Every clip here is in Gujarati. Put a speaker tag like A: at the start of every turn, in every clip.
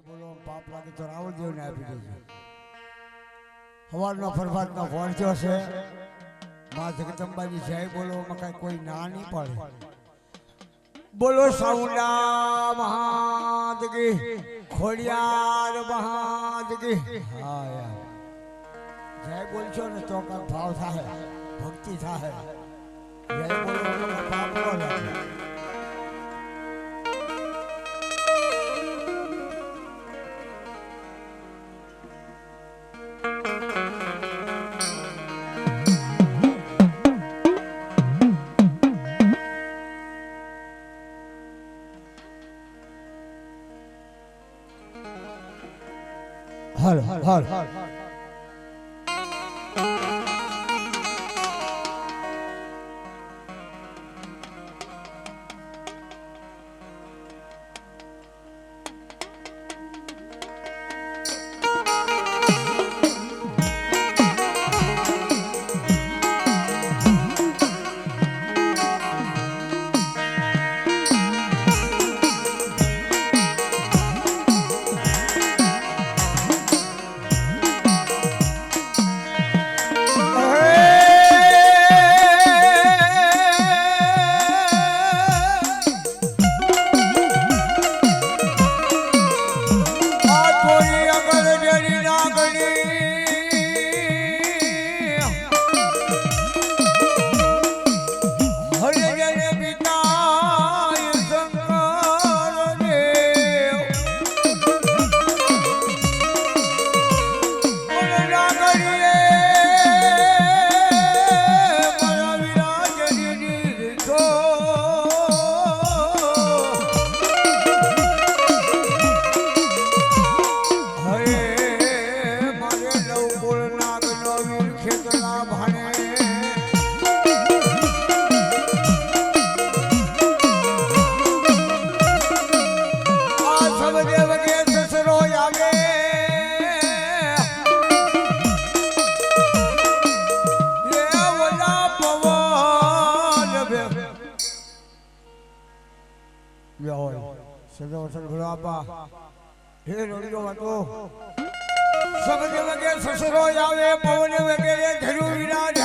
A: બોલો પાપ લાગે તો રાવણ દેવને આપી દેજો. સવારનો ફરફાટનો પહોંચ્યો છે. માં જગદંબાજી જય બોલો, કાંઈ કોઈ ના નહીં પડે. બોલો સાઉન્ડા મહાદગી ખોડિયાર મહાદગી. હા યાર જય બોલશો ને તો કાંઈક ભાવ થાય, ભક્તિ થાય. જય બોલો પાપ ન લાગે. હર હર હર સસરો આવે પવન વગેરે ધરું વિરાજ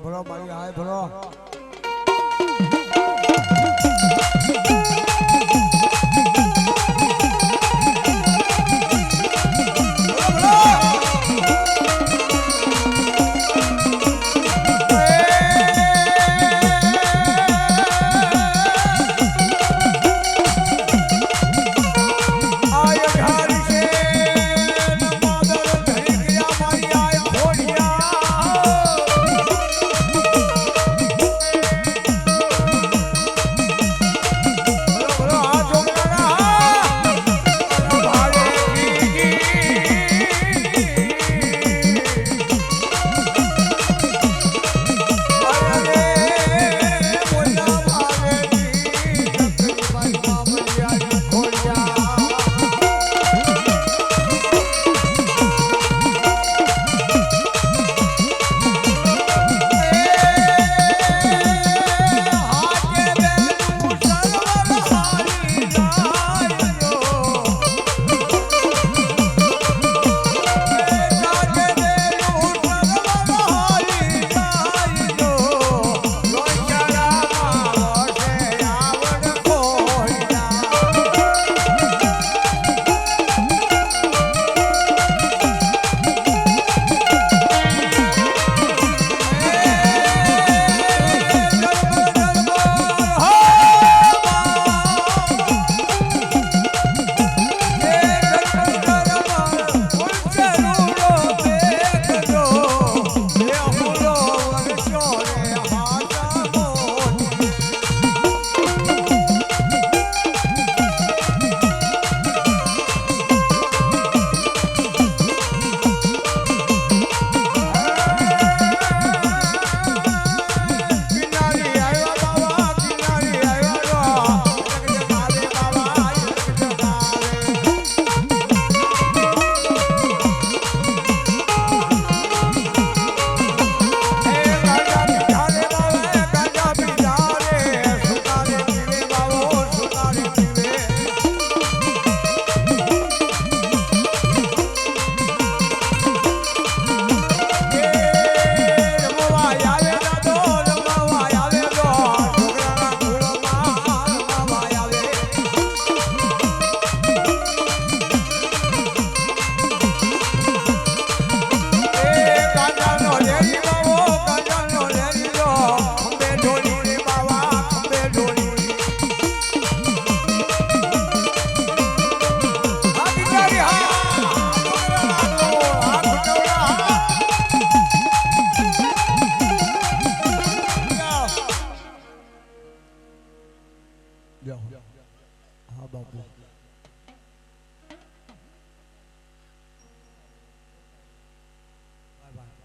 A: ભરો મારી હાય ભરો. બોલો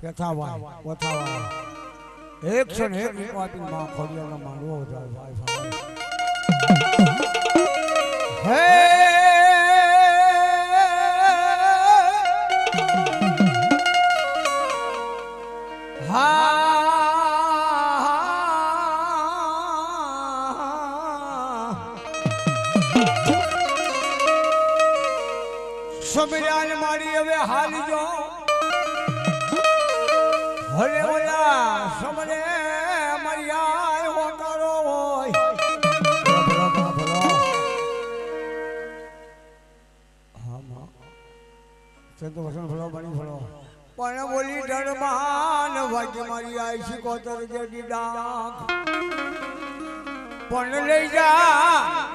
A: પેથાભાઈ પોથાવાળા 101 આપીને માં ખોડિયાનો માંડવો જાય ભાઈ ભાઈ હે સમીરાન મારી હવે હાલજો હરે ઓલા સમરે મારી આય હોકારો હોય હા માં સંતો વસન ભલો બની ભલો પણ બોલી ડરમાન વાગે મારી આય શિકોતર જેડી ડાક પણ લઈ જા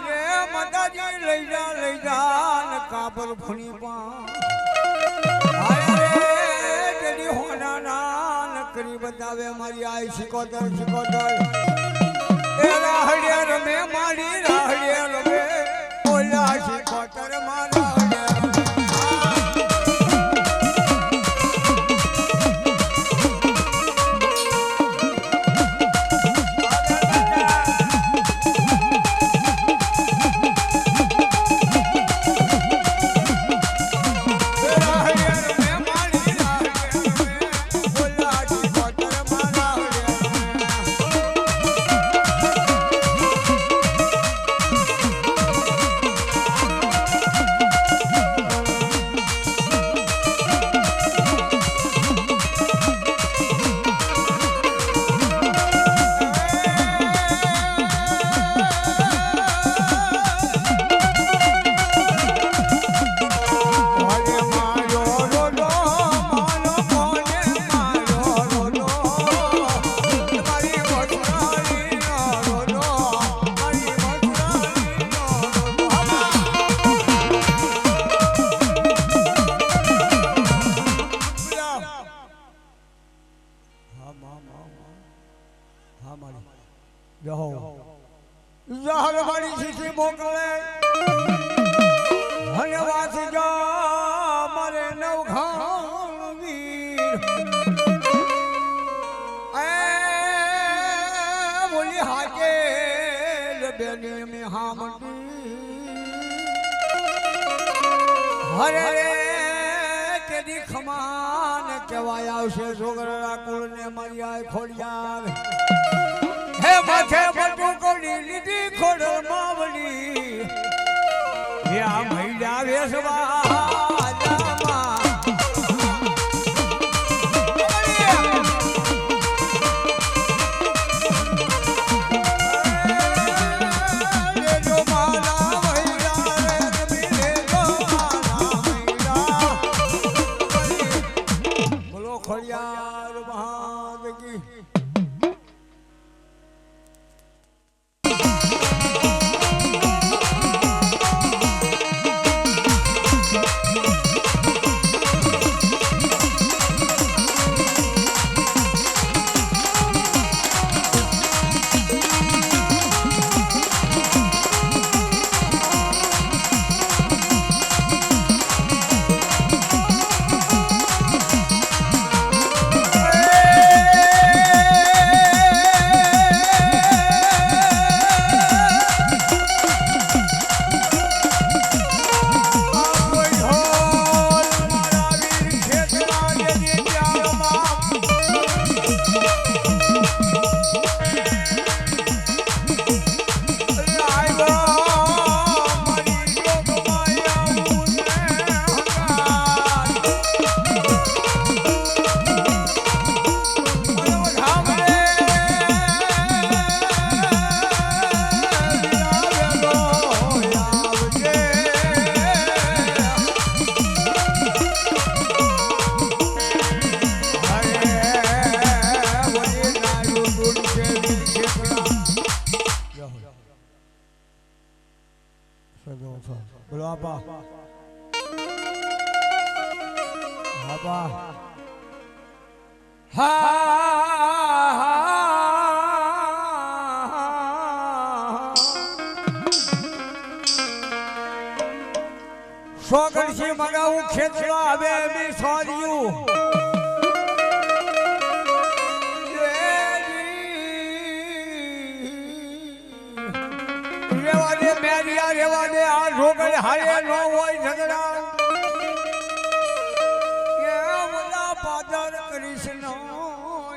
A: રે માતાજી લઈ જા ને કાબર ભણી પા હાય રે તેડી હોના ના કરી બતાવે મારી આય શિકોતર એ રાહડિયા રમે મારી રાહડિયા રમે ઓલા શિકોતર મારા હરે રે કેદી ખમાન કહેવાય આવશે છોકરા કુળ ને મારી આય ખોડિયાર હે માથે બટુ કોડી લીધી ખોડલ માવડી યા મૈડા વેસવા બોલો આપા આપા સોગણસી મગાવું ખેતરા આવે બી સોર્યું હારે નો હોય ઝઘડા એ ઓલા પાદર કૃષ્ણ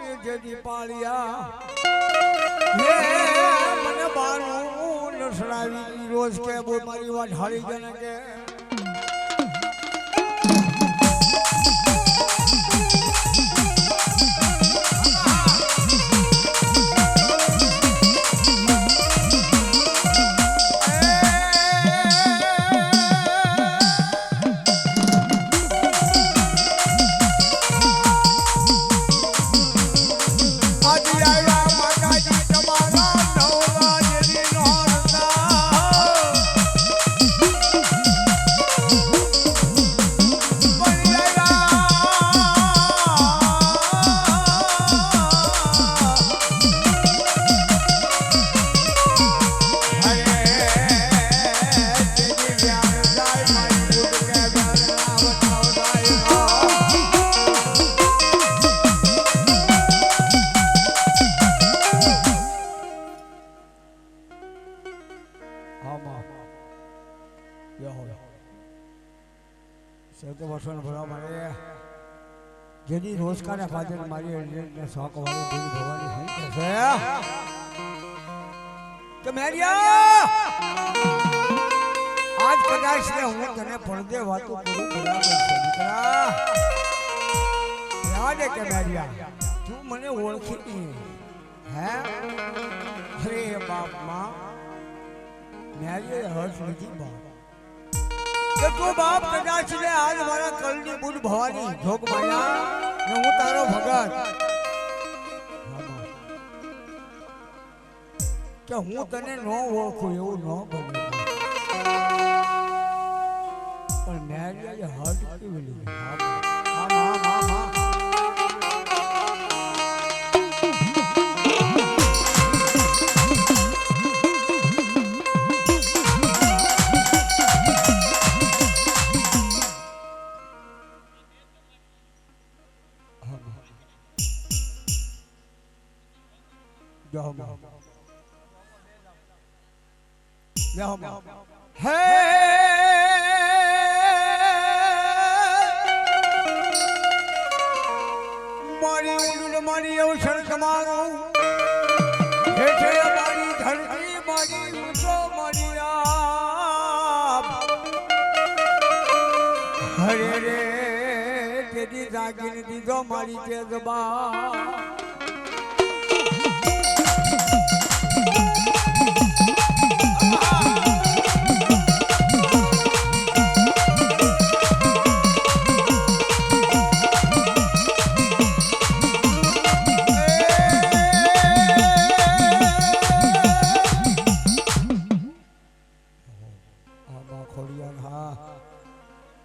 A: એ જેદી પાળ્યા હે મને બારું નસડાવી રોજ કે બોલ મારી વાત હારી જને કે જેની રોજકાના ફાધર મારી ને શોક વાળી દેવી ભવાની હું કહેશે કે મેરિયા આજ કદાચ ને હું તને પડદે વાતો કરું બરાબર છે દીકરા યાદ કે મેરિયા તું મને ઓળખી નહીં હે અરે બાપ માં મેરિયા હર્ષ નથી બાપ કે તું બાપ કદાચ ને આજ મારા કલની બુડ ભવાની જોગ માયા ને હું તારો ભગત કે હું તને ન ઓળખું એવું ન બને પણ મેરિયા હર્ટ કેવી લીધી હા હા હા હા હે મારી ઊંડું મારી અવસર તમારું હેઠે મારી ધરતી મારી ઊંચો મારી આપ હરે રે તેદી જાગીને દીધો મારી તેજબા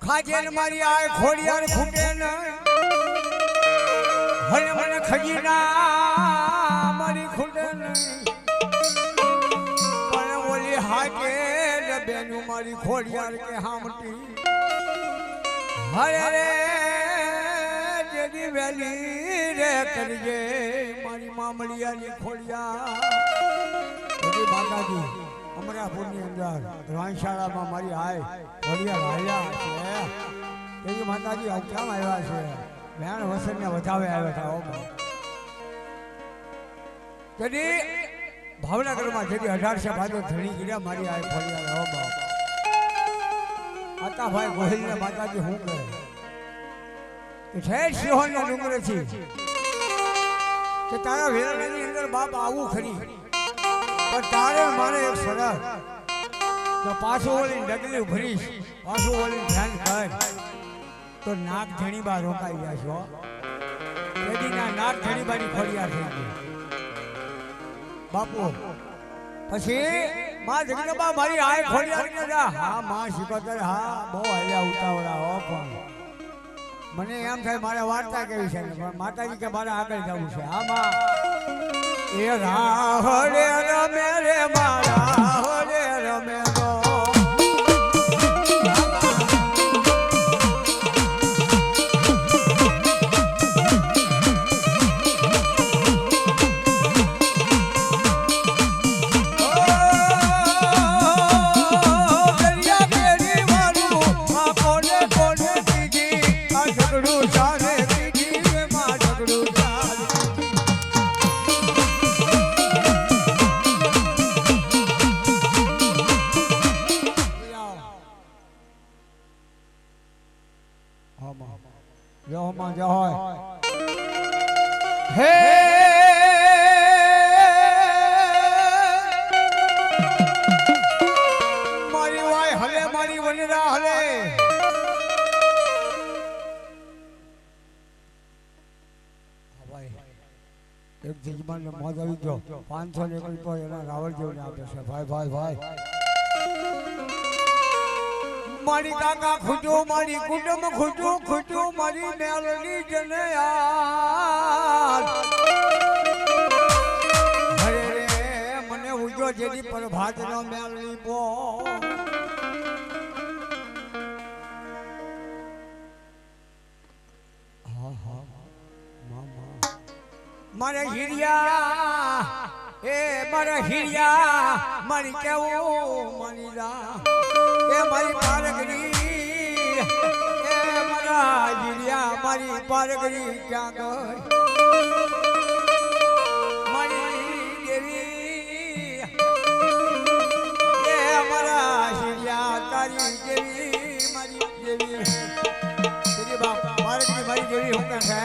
A: ખાજેન મારી આ ખોડિયાર ખૂટે ન હરે મને ખજીના મારી ખૂટે ન પણ ઓલી હાકે ને બેનું મારી ખોડિયાર કે હામટી હરે રે જેદી વેલી રે કરજે મારી મામલિયાની ખોડિયાર જેદી માતાજી અમરાપુરની અંદર રાણશાળામાં મારી આય ખોડિયાર હાલ્યા છે તેની માતાજી અવકામ આવ્યા છે વેણ વસનને વધાવે આવ્યા હતા તેની ભાવનગરમાં જેથી 1800 ભાદો ધણી ગીર્યા મારી આય ખોડિયાર હો બાપ આતાભાઈ ગોહિલને માતાજી હું કહે કે ઠેર સિંહોના ડુંગરેથી કે તારા વેરણાની અંદર બાપ આવું ખરી પણ તારે મારે એક શરત તો પાછું ઓલી ડગલી ભરીશ પાછું ઓલી ધ્યાન કર તો નાક ધણીબા રોકાઈ ગયા છો તેદીના નાક ધણીબાની ખોડિયાર થઈ ગઈ બાપુ પછી માં જગદંબા મારી આય ખોડિયાર ને હા માં શિકોતર હા બહુ હલ્યા ઉતાવળા હો પણ મને એમ થાય મારે વાર્તા કેવી છે પણ માતાજી કે મારે આગળ જવું છે હા માં એ રાહડે રમે રે મારા હોડે રમે દરિયા કેરી હે મારી વાય હલે મારી વનરા હલે એક જજમાન ને મોજ આવી ગયો 500 નીકળી તો એના રાવળ જેવને આપે છે ભાઈ ભાઈ ભાઈ મારી કાકા ખુજો મારી કુટુંબ ખુજો ખુજો મારી મેલની જને યાર હરે રે મને ઉજો જેની પર ભાત નો મેલની પો હા હા મામા મારે હિરિયા એ મારા હિરિયા મારી કેવું મારી રા એ મારી પારગરી એ મારા હિરિયા મારી પારગરી ક્યાં ગઈ મારી દેવી એ મારા હિરિયા તારી દેવી મારી દેવી તેરી બાપ પારગરી મારી દેવી હું કહે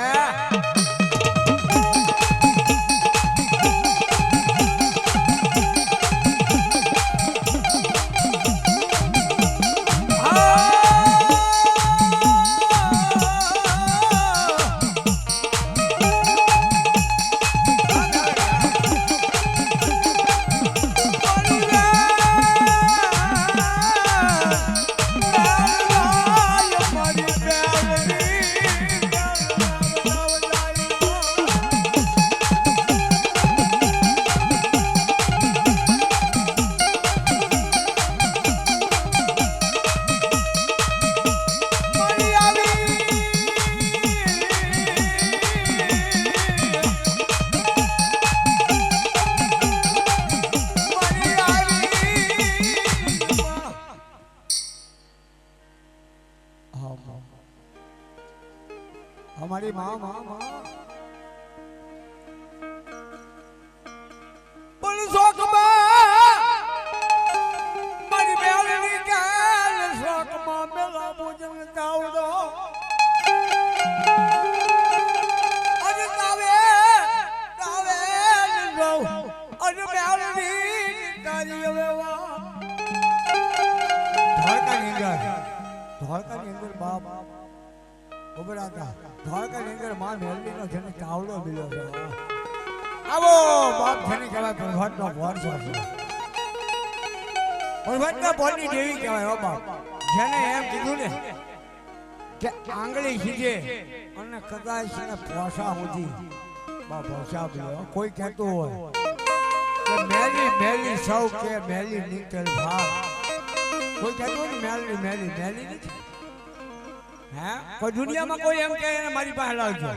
A: हमारी माँ माँ माँ पर शौक मारी मेलनी काल शौक माँ मेला पूजन तावड़ो अरे तावे तावे लो अरे मेलनी तारी वेवा धड़का नींदर बाप ઉભરા હતા દ્વારકા ની અંદર માં મેલડી નો જેને કાવડો મિલ્યો છે આવો બાપ જેને કહેવાય પ્રભાત નો ભોર છે પ્રભાત ના ભોર ની દેવી કહેવાય હો બાપ જેને એમ કીધું ને કે આંગળી ખીજે અને કદાચ એને પોસા સુધી બાપ પોસા બોલ્યો કોઈ કહેતું હોય કે મેલી મેલી સૌ કે મેલી નીકળ ભાગ કોઈ કહેતું ને મેલી મેલી મેલી નથી કોઈ દુનિયામાં કોઈ એમ કહે મારી પાસે લાવજો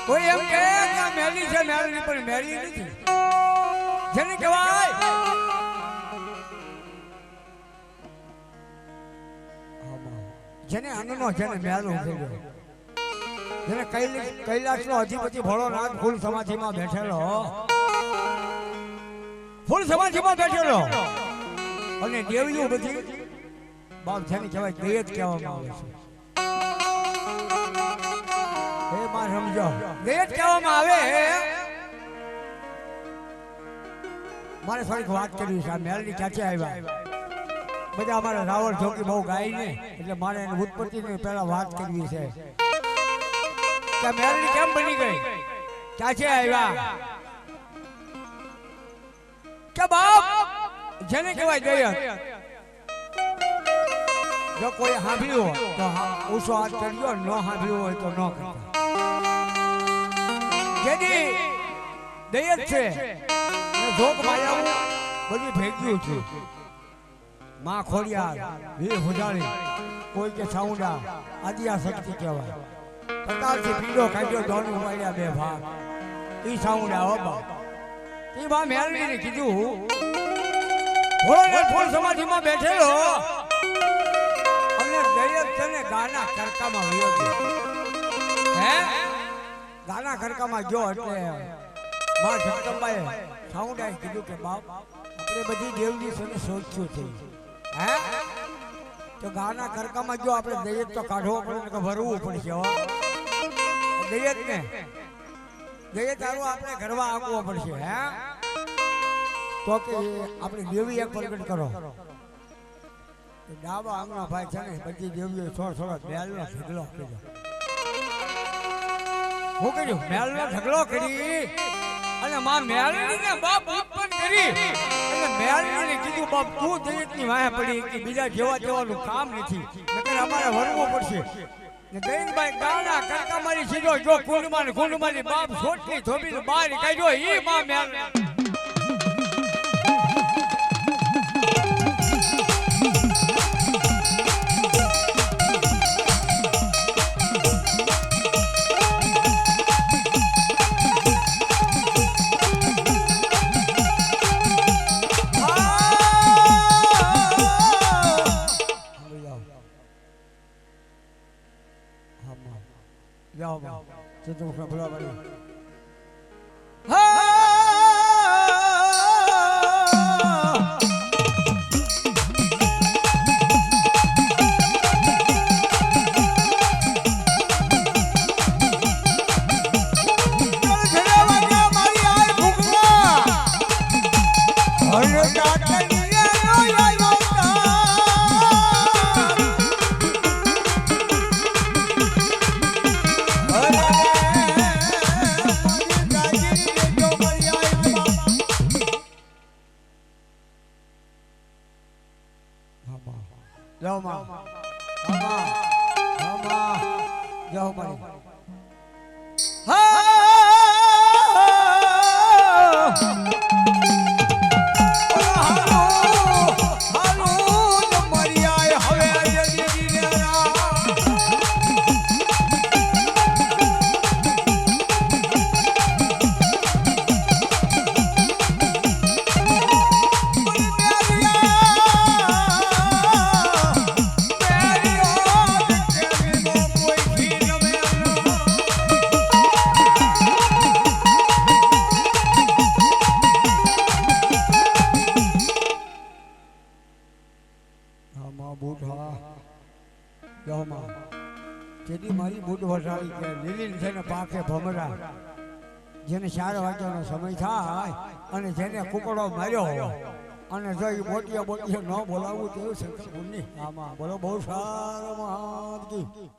A: કોઈ એમ કહે કે આ મેલી છે મેલી પણ મેલી નથી જેને કહેવાય જેને અન્નનો જેને મેલો ઉકેલ્યો જેને કૈલાસનો અધિપતિ ભોળોનાથ ફૂલ સમાધિમાં બેઠેલો અને દેવીઓ બધી બાપ જેને કહેવાય દૈત કહેવામાં આવે છે હે માં સમજો દૈત કહેવામાં આવે મારે થોડીક વાત કરવી છે આ મેલની ક્યાંથી આવ્યા બધા અમારા રાવળ જોકી બહુ ગાય ને એટલે મારે એની ઉત્પત્તિની પહેલા વાત કરવી છે કે મેલની કેમ બની ગઈ ક્યાંથી આવ્યા કે બાપ જેને કહેવાય દૈત જો કોઈ સાંભળ્યું હોય તો ઊંચો હાથ કરજો ન સાંભળ્યું હોય તો ન કરતા જેની દૈત છે જોગ માયાવું બધી ભેગ્યું છે માં ખોડિયાર વીર ભુજાણી કોઈ કે સાઉન્ડા આદિયા શક્તિ કહેવાય પ્રતાપથી પીડો કાઢ્યો દોડ ઉપાડ્યા બે ભાગ ઈ સાઉન્ડા હો બાપ ઈ બા મેલવીને કીધું ભોળાનાથ ફૂલ સમાધિમાં બેઠેલો દૈત તને ગાના કરકામાં વયો ગયો હે ગાના કરકામાં ગયો એટલે માં જગદંબાએ સાઉન્ડાએ કીધું કે બાપ આપણે બધી દેવની સને શોધ્યું છે હે તો ગાના કરકામાં જો આપણે દૈત તો કાઢવો પડે કે ભરવું પડશે દૈત ને જઈએ તારું આપણે ઘરવા આવવો પડશે હે તો કે આપણે દેવી એક પ્રગટ કરો ડાબા આંગણા ભાઈ છે ને બધી દેવીઓ થોડો મેલનો ઢગલો કર્યો હું કર્યું મેલનો ઢગલો કરી અને માં મેલડીને બાપ ઉત્પન્ન કરી અને મેલડીને કીધું બાપ તું દૈતની વાહે પડી કે બીજા જેવા જેવાનું કામ નથી નકર અમારે વરવું પડશે ને દૈનભાઈ ગાના કરકા મારી સીધો જો કુંડમાની બાપ છોટની ધોબીને બહાર કાઢ્યો ઈ માં મેલ Tudo com a prova ali. जाओ माँ जाओ मारी મારી બુટ વસાવી કે લીલી છે ને પાકે ભમરા જેને 4 વાગ્યાનો સમય થાય અને જેને કુકડો માર્યો અને જો એ બોટિયા ન બોલાવવું તેવું શંકર ભૂલની આમાં બોલો બહુ સારો મહારાજ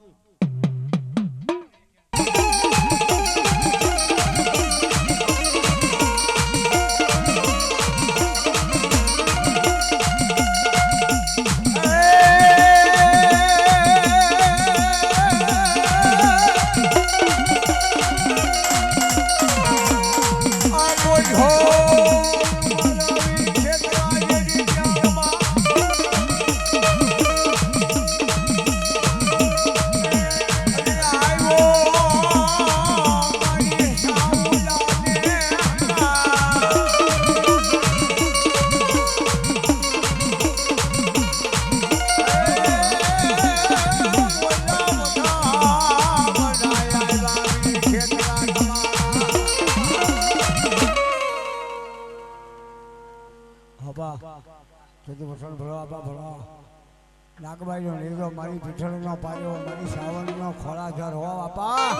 A: નાગબાઈનો નીરજો મારી પીઠળનો પાયો મારી સાવણનો ખોળા ઘર હો બાપા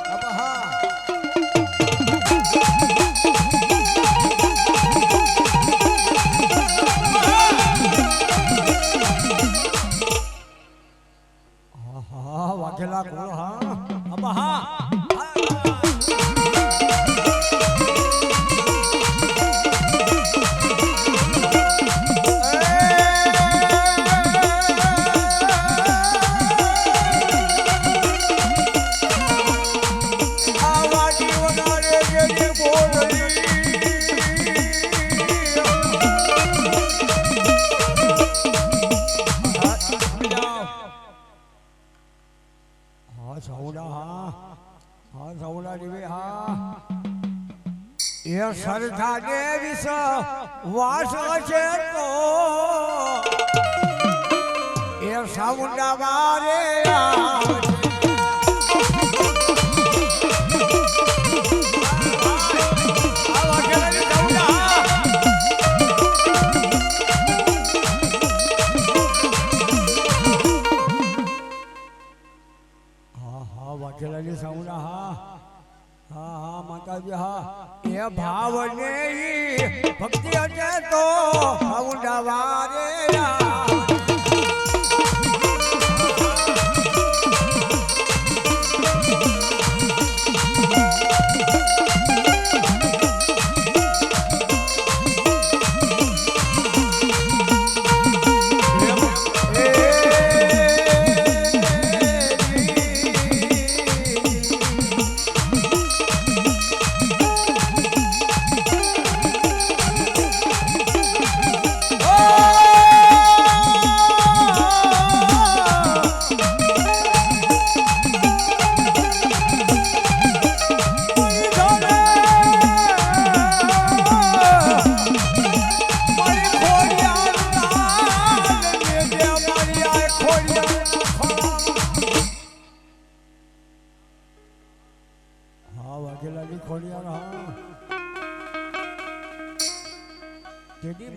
A: બાપા હા હા વાઘેલા કોળ હા બાપા હા સરખા દેવી વાસ છે તો એ સાઉન્ડા વારે વાઘેલાની સાઉન્ડા હા હા હા માતાજી હા એ ભાવ ને ભક્તિ હશે તો ઉડાવારે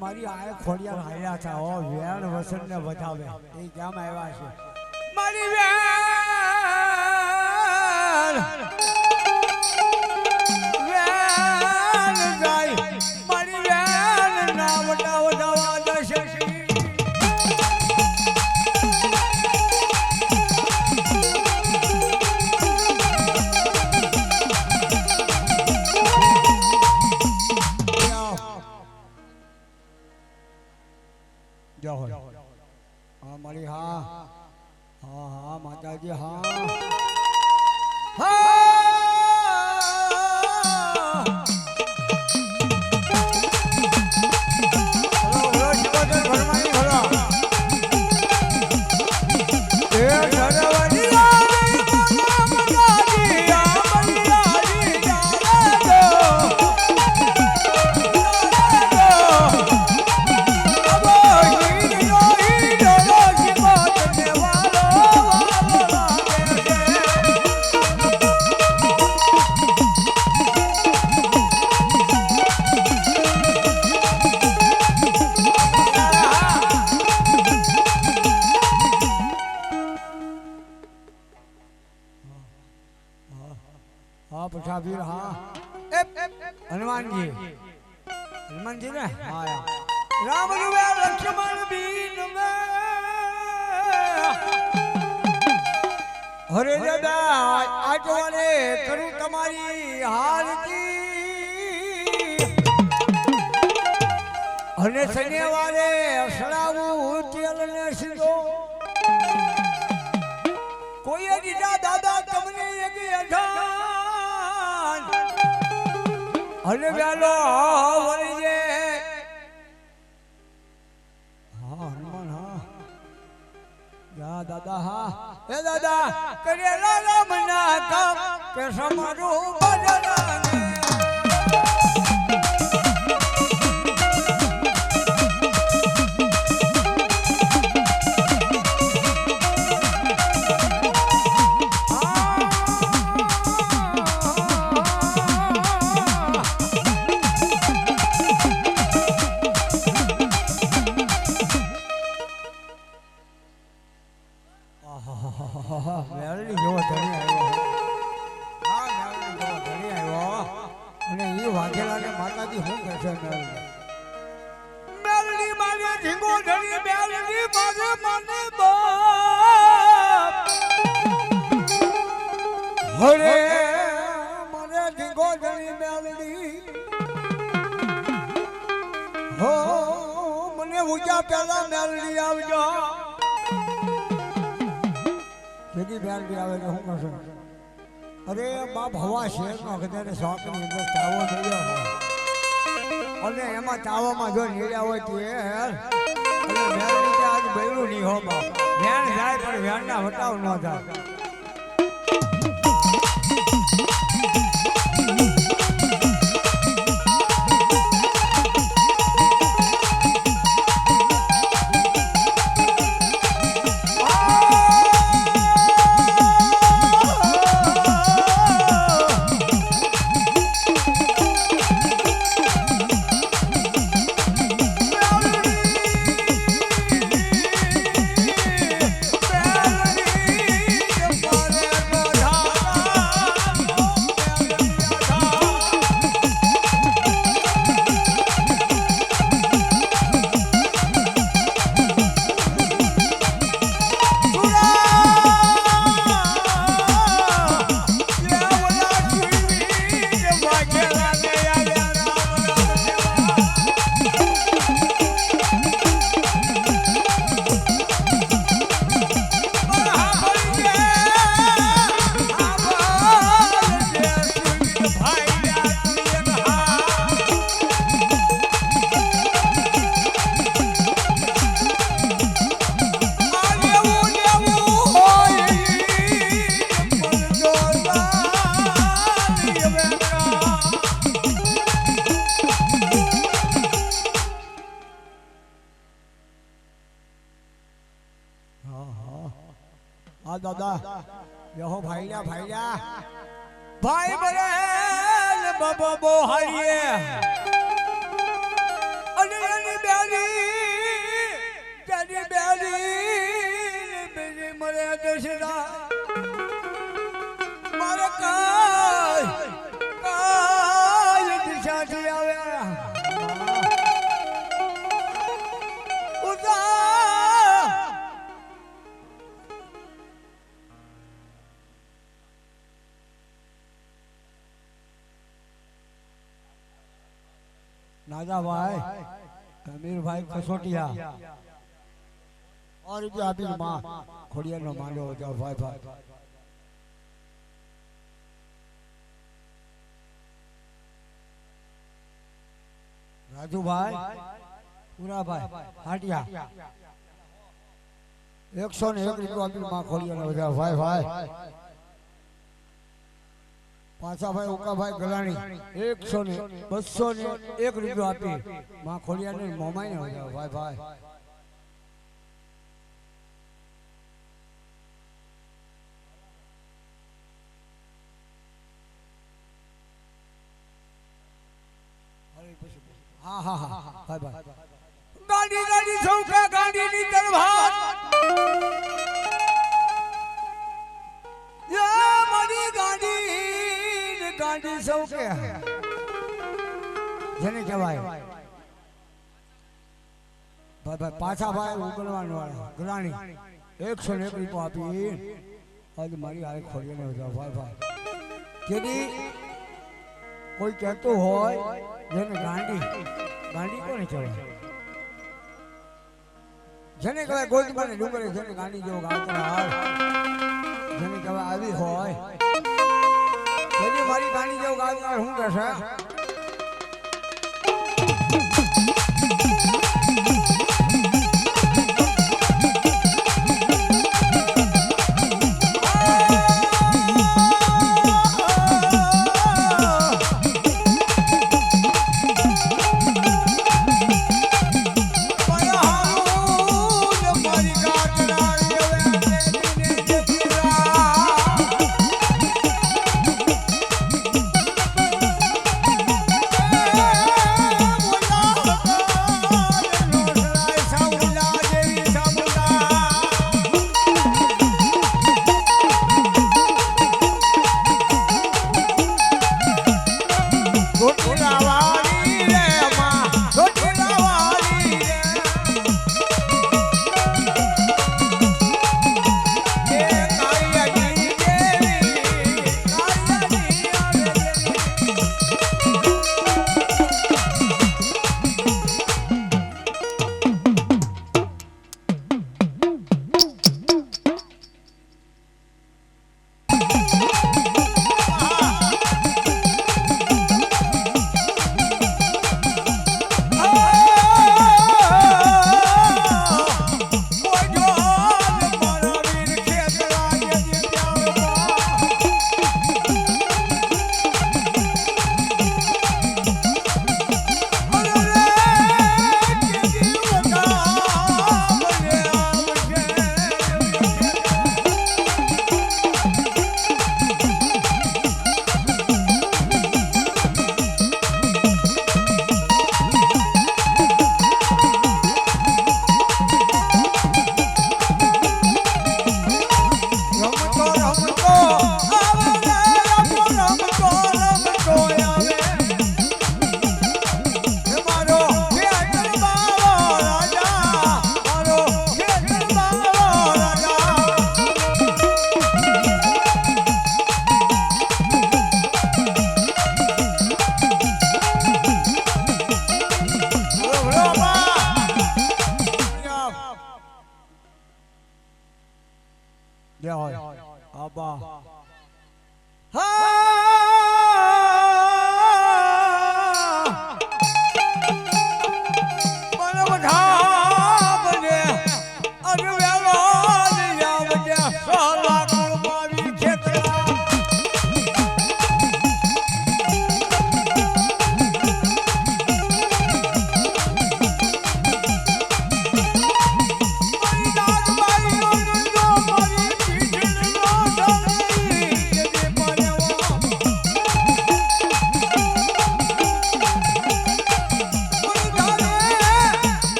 A: મારી આ ખોડિયાર હાલ્યા છે ઓ વેણ વસન ને વધાવે એ કેમ આવ્યા છે મારી વેણ જાય મારી વેણ ના વધાવા દશે हाँ मरी हाँ हाँ हाँ माता जी हाँ हाँ वीर हाँ हनुमान जी ने हाँ राम लक्ष्मण बीन में हरे दादा आज वाले करूं तुम्हारी हाल की हने सने वाले सड़ावू तेल ने सीधो कोई अजीजा दादा तुमने एक अठान हने व्यालो वरी जे हाँ हनुमान हाँ या दादा हाँ ए दादा करेला राम ना काम के समारो बजना हरे मने ढींगो जनी मेलडी हो मने ऊंचा पेला मेलडी आवजो केदी मेलडी आवे तो હું કરશું અરે બાપ હવા શેર નો કદાચ શોખ ની અંદર ચાવો મળ્યો અને એમાં ચાવામાં જો નીળ્યા હોય તો એ અને મેલડી આજ બૈરું ની હો બાપ વેણ જાય પણ વેણ ના હટાવ ન થાય હા દાદા યહો ભાઈલા ભાઈ બરે બાબા બો હારીએ અને એની બેરી મરે દશરા મારે કાય દિશાથી આવે नाजा भाई अमीर भाई खसोटिया और जो अभी माँ खोड़िया नो मानो हो जाओ भाई राजू भाई पूरा भाई हाटिया 101 रुपया अभी माँ खोड़िया नो हो जाओ भाई पाछा भाई ओका भाई गलानी 100 ने 200 ने 1 रुपया आपी मां खोलिया ने मोमाई ने हो जाओ भाई हाँ भाई गाड़ी चौका गाड़ी नी तरभात ये मारी गाड़ी चौके જેને કહેવાય ભાઈ પાછા ભાઈ ઉગલવાનો વાળા ગલાણી 101 રૂપિયા આપી આજ મારી આ ખોડીને જાવ ભાઈ કેદી કોઈ કહેતો હોય જેને ગાંડી કોને કહેવાય જેને કહેવાય ગોદમાને ડુંગરે જેને ગાંડી જેવો ગાતો હાલ જેને કહેવાય આવી હોય તેની મારી ગાંડી જેવો ગાતો હું કહેશે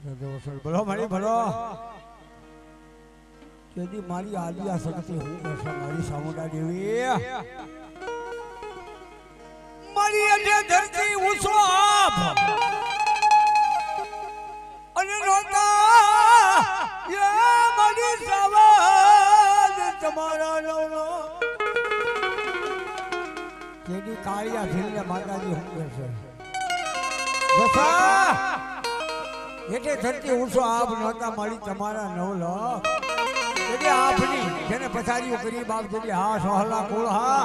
A: બોલો મારી બોલો કેદી મારી આદિયા શક્તિ હું કરશે મારી સામુંડા દેવી મારી અજે ધરતી ઉસો આપ અને નોતા યે મારી સવાદ તમારા નવનો કેદી કાળિયા ભીલને માતાજી હું કરશે દસા એટલે ધરતી ઉસો આપ નોતા મારી તમારા નવ લાખ એટલે આપની જેને પથારીઓ કરી બાપ જેવી હા સોહલા કુળ હા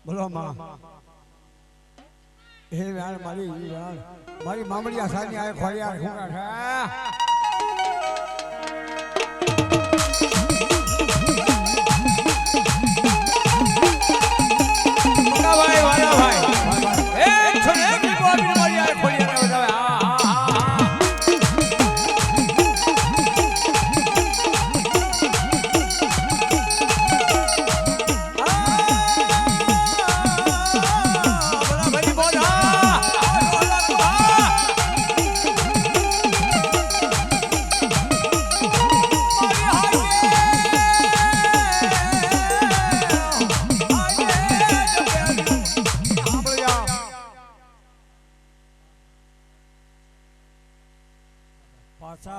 A: બોલો માં હે યાર મારી મામડિયા સાની આ ખોડિયા ખૂણા છે ભાઈ વાલા ભાઈ એ છોડે કે બોલી મારી આ ખોડિયા વધાવે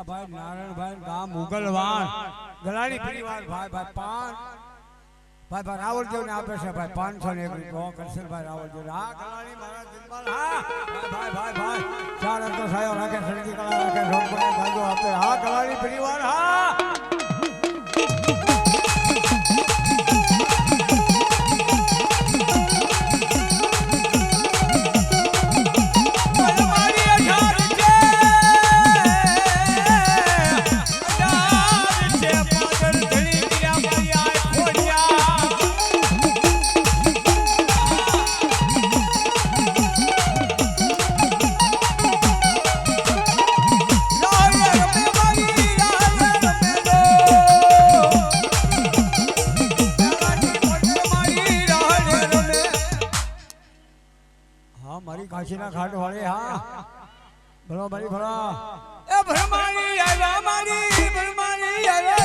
A: ભાઈ નારાયણભાઈ ગામ મુગલવાન ગલાણી પરિવાર ભાઈ પાન ભાઈ રાવળદેવ ને આપે છે ભાઈ 501 કરશનભાઈ રાવળદેવ હા ગલાણી મારા દિલમાં હા ભાઈ ચાર અંતો સાયો રાખે સંગીત કલા રાખે રોકડા ગાજો આપે હા ગલાણી પરિવાર હા કાશીના ઘાટ વાળે હા ભલો મારી ભલો એ ભરમાણી આલા મારી ભરમાણી આલા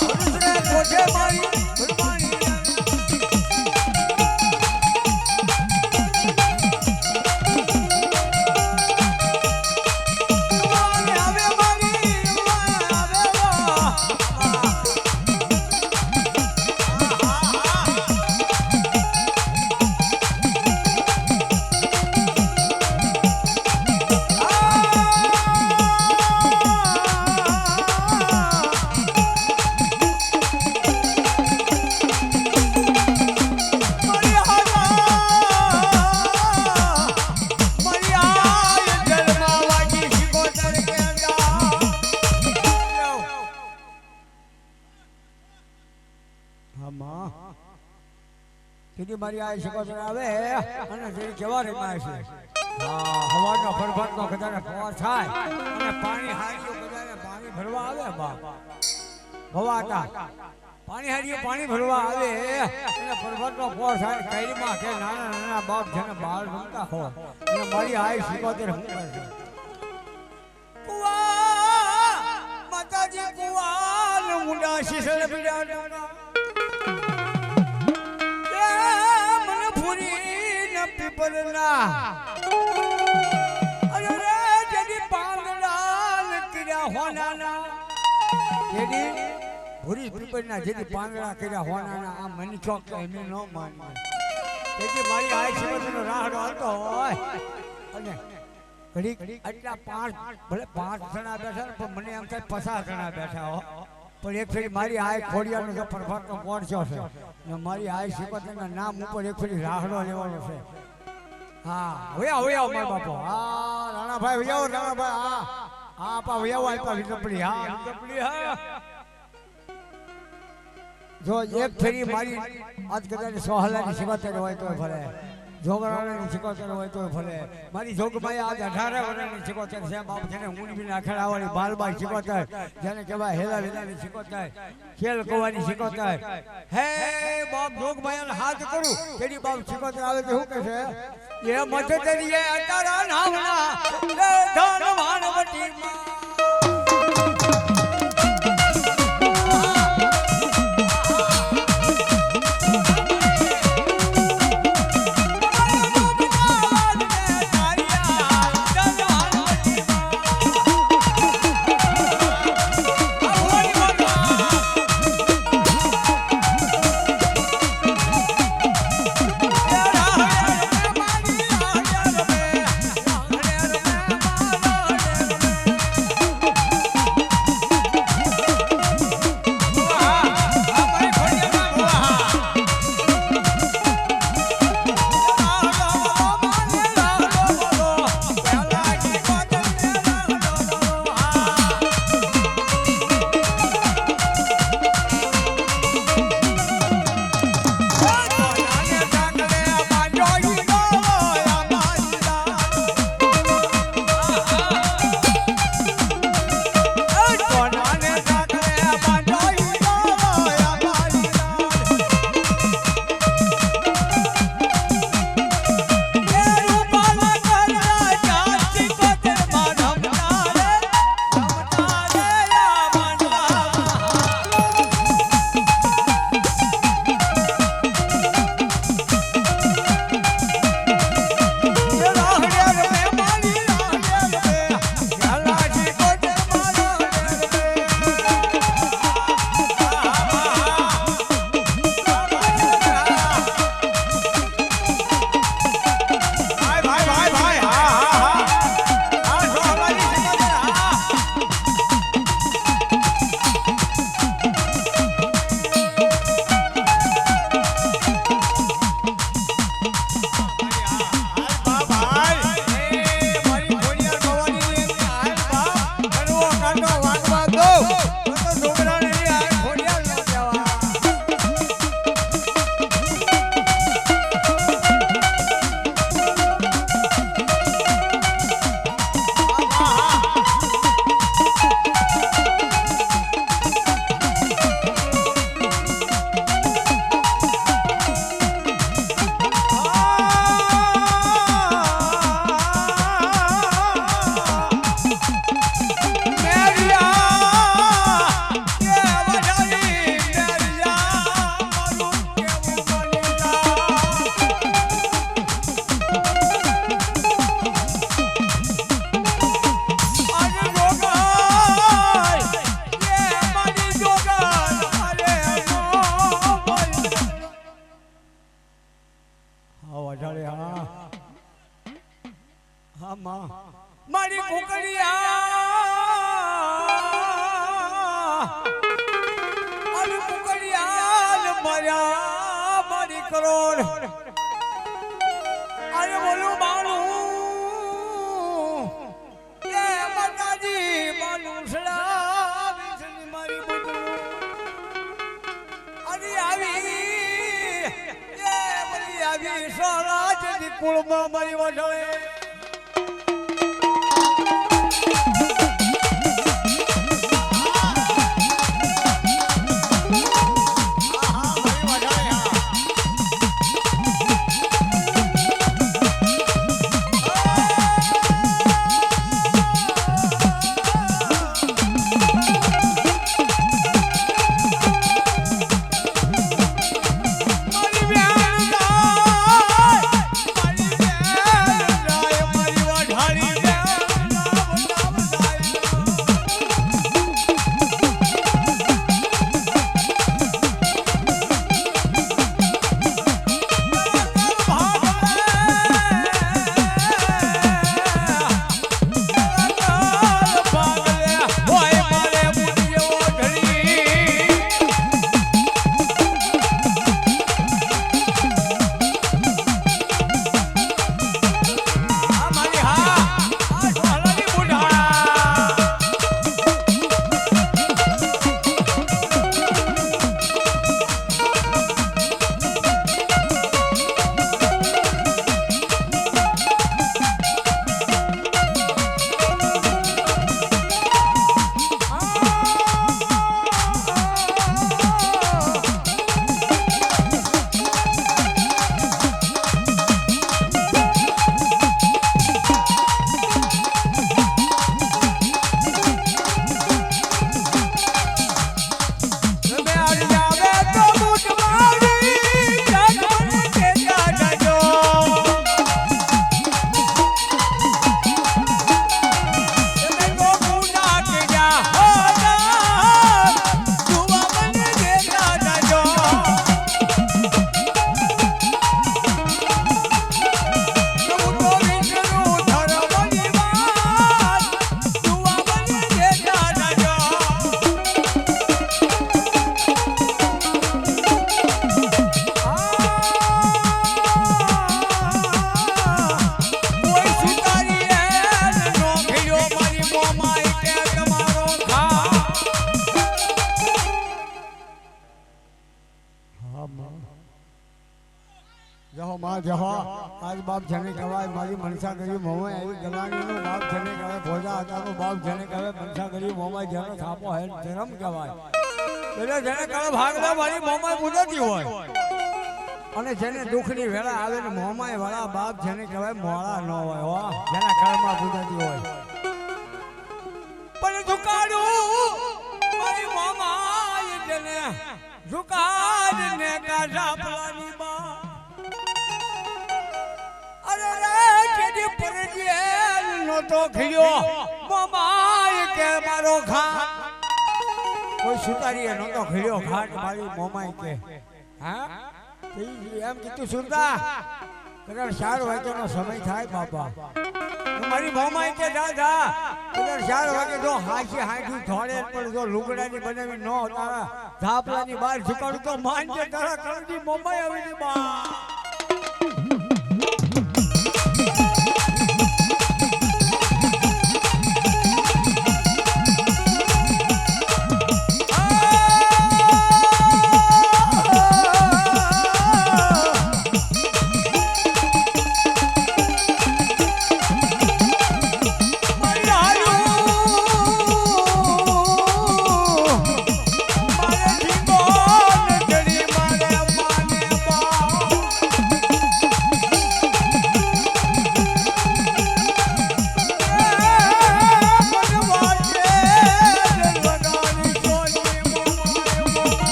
A: હરસને કોઠે મારી ભરમાણી મારી આ શિકોતર આવે અને જે કેવા રેમાય છે હા હવાનો ફરફરનો કદાચ પવાર થાય અને પાણી હારીઓ કદાચ પાણી ભરવા આવે બા ભવાતા પાણી હારીઓ પાણી ભરવા આવે અને ફરફરનો પવાર થાય કઈમાં કે નાના નાના બાપ જેને બાળ રમતા હો અને મારી આ શિકોતર હું કરે કુવા માતાજી કુવા મુંડા શીસળ પીડા પીપલના અરે રે જેની પાંદડા કર્યા હોનાના જેની ભૂરી પીપલના જેની પાંદડા કર્યા હોનાના આ મની ચોક એમે નો માને તેથી મારી આ શિકોતરનો રાહડો હતો હોય અને ઘડી આટલા ભલે 5 જણા બેઠા ને પણ મને એમ થાય 50 જણા બેઠા હો પણ એક ફેરી મારી આ ખોડિયાનો જે પરફેક્ટનો પહોંચ્યો છે ને મારી આ શિકોતરના નામ ઉપર એક ફેરી રાહડો લેવાનો છે હા હવે આવો મારા બાપો હા રાણાભાઈ વયાવો રાણાભાઈ હા હા પા વયાવો આપ્યા વિજપડી હા વિજપડી હા જો એક ફેરી મારી આજ કદાચ સોહલાની શિકોતર હોય તો ભલે જોગરાણાની શિકોતર હોય તો ભલે મારી જોગમાઈ આજ 18 વર્ષની શિકોતર છે બાપ જેને ઊંડી બી નાખડાવાળી બાલબાઈ શિકોતર જેને કહેવાય હેલા વેલાની શિકોતર ખેલ કવાની શિકોતર હે બાપ જોગમાઈ હાથ કરું તેની બાપ શિકોતર આવે તો શું કહે છે એ મત દરિયે અતારા નામના ધન વાનવટી માં કરો અરે બોલું બાણું એ માતાજી બાણું સડા વિસની મારી બધું અરે આવી એ બધી આવી સોલા જેથી કુળમાં મારી વઢળે જહો માં જહો આજ બાપ જેને કહેવાય મારી મનસા કરી મોમાં આવી ગલાણીનો બાપ જેને કહેવાય ભોજા હતાનો બાપ જેને કહેવાય મનસા કરી મોમાં જેનો થાપો હે જન્મ કહેવાય એટલે જેને કહેવાય ભાગમાં મારી મોમાં મુદતી હોય અને જેને દુઃખની વેળા આવે ને મોમાં વાળા બાપ જેને કહેવાય મોળા ન હોય હો જેના કર્મમાં મુદતી હોય પણ ઝુકાડું મારી મોમાં જેને ઝુકાડ ને કાઢા પલાની બા તો ખીયો મોમાય કે મારો ખા કોઈ સુતારીએ નતો ખીયો ખાટ મારી મોમાય કે હા એમ કીધું સુરતા કદાચ 4 વાગ્યાનો સમય થાય બાપા મારી મોમાય કે દાદા કદાચ 4 વાગે જો હાસી હાંઠું થોડે પણ જો લુગડાની બનાવી ન તારા ધાપલાની બહાર ઝુકાડું તો માનજે તારા કરડી મોમાય આવીને બા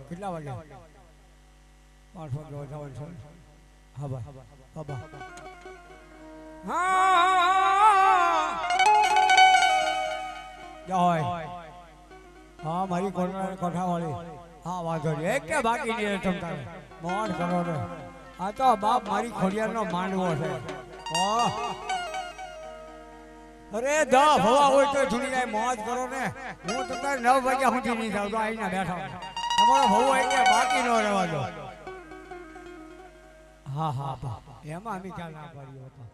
A: કેટલા વાગ્યા 5 વાગ્યા જવાનું છે હા બા હા હોય હા મારી કોઠાવાળી હા વાંધો નહીં એક કે બાકી નહીં તમ તારે મોજ કરો ને આ તો બાપ મારી ખોડિયારનો માંડવો છે અરે દા ભવા હોય તો જુડી જાય મોજ કરો ને હું તો તારે 9 વાગ્યા સુધી નહીં જાવ તો આવીને બેઠા તમારો ભવ હોય કે બાકી ન રહેવા દો હા હા એમાં અમે ક્યાં ના પાડ્યો હતો